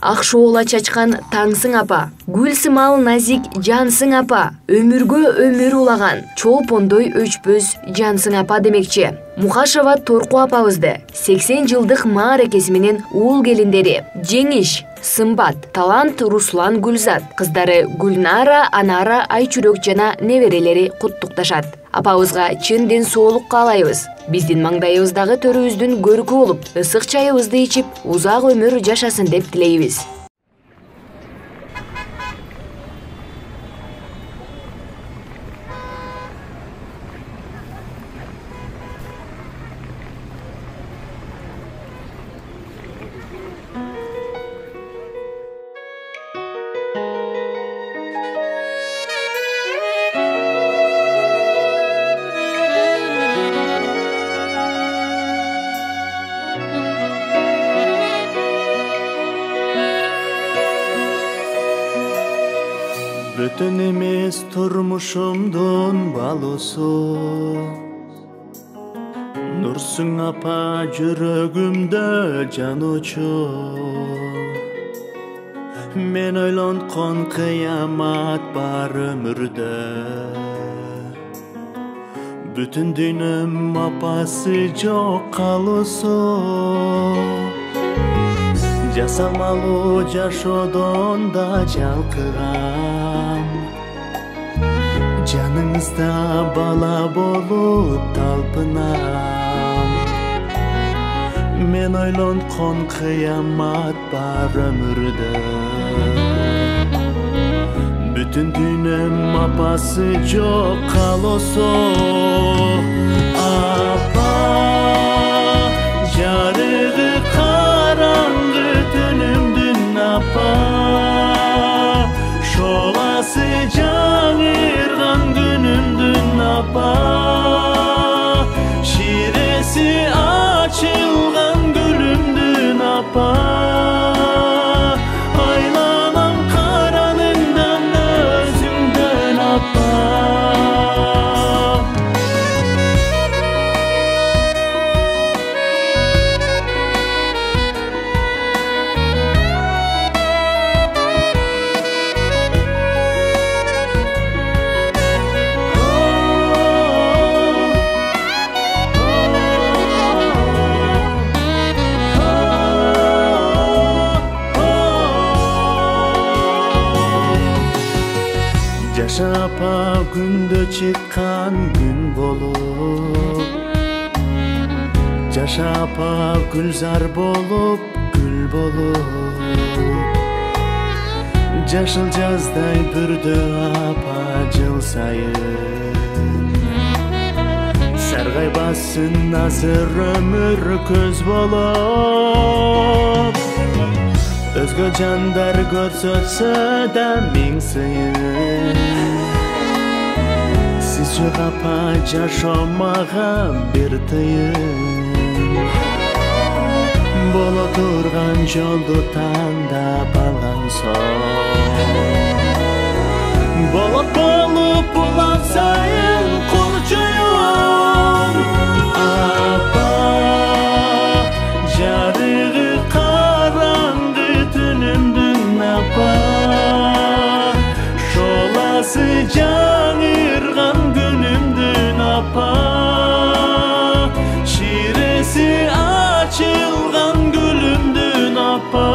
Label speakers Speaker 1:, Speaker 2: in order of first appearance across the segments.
Speaker 1: ак шоола чачкан таңсың апа, гүл сымал назик жансың апа, өмүргө өмүр улаган чолпондой өчпөз жансың апа демекчи. Мухашева Торку апабызды 80 жылдык мааракеси менен уул келиндери Жеңиш, Сымбат, Талант, Руслан, Гүлзат, кыздары Гүлнара, Анара, Айчүрөк жана неберелери куттукташат. Апабызга чын ден соолук каалайбыз. Биздин маңдайыбыздагы төрүбүздүн көркү болуп, ысык чайыбызды ичип, узак өмүр жашасын деп тилейбиз.
Speaker 2: Бүтін емес тұрмышымдың балысы, Нұрсың апа жүрөгүмдө жаночу. Мен ойлонкон кыямат бар өмүрдө, Бүтүн дүйнөм апасы жок калысы. Жасамалуу жашоодон да жалкыгам, Жаныңызда бала болуп талпынам. Мен ойлонкон кыямат бар өмүрдө, Бүтүн дүйнөм апасы жок калосо. Апа, жарыгы караңгы түнүмдүн апа, шоласы жаңырган күнүмдүн апа, ширеси ачылган гүлүмдүн апа, айланам караныңдан өзүңдөн апа. Жаша апа күндө чыккан күн болуп, Жаша апа гүлзар болуп, гүл болуп, Жашыл жаздай бүрдө апа жыл сайын, Саргайбасын азыр өмүр көз болуп. Өзгө жандар көрсөтсө да миң сыйын, Сиз жок апа жашоомага бир тыйын. Боло турган жолду тандап алган соң, болот болуп булак сайын курчуюм. Апа, жарыгы караңгы түнүмдүн апа, шоласы жаңырган күнүмдүн апа, ширеси ачылган гүлүмдүн апа,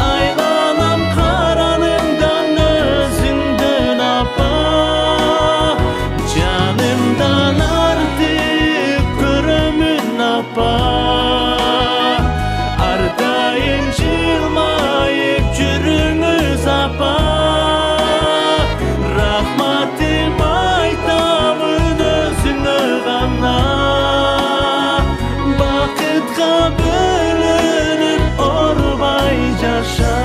Speaker 2: айланам караныңдан өзүңдөн апа, жанымдан артык көрөмүн апа, ардайым жылмайып жүрүңүз апа, рахматым айтамын өзүңө гана, бакытка бөлөнүп орбай жаша.